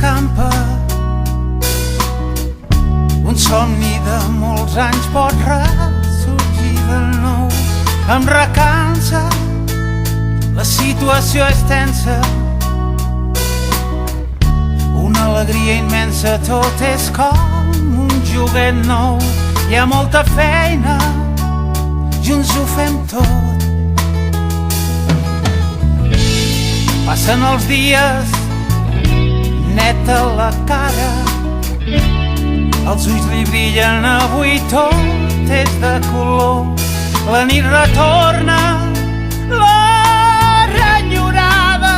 s'escampa. Un somni de molts anys pot ressorgir de nou. Em recansa, la situació és tensa. Una alegria immensa, tot és com un joguet nou. Hi ha molta feina, junts ho fem tot. Passen els dies, neta la cara, els ulls li brillen, avui tot és de color. La nit retorna, l'hora enyorada,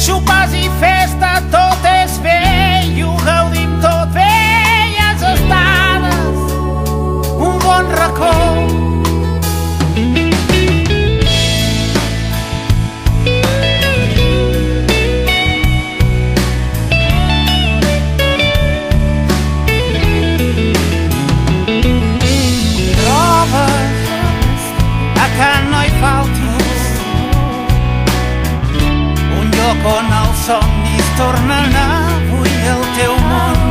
sopars i festa, tot és vell i ho gaudim tot. Velles estades, un bon racó. Que no hi faltis un lloc on els somnis tornen avui al teu món.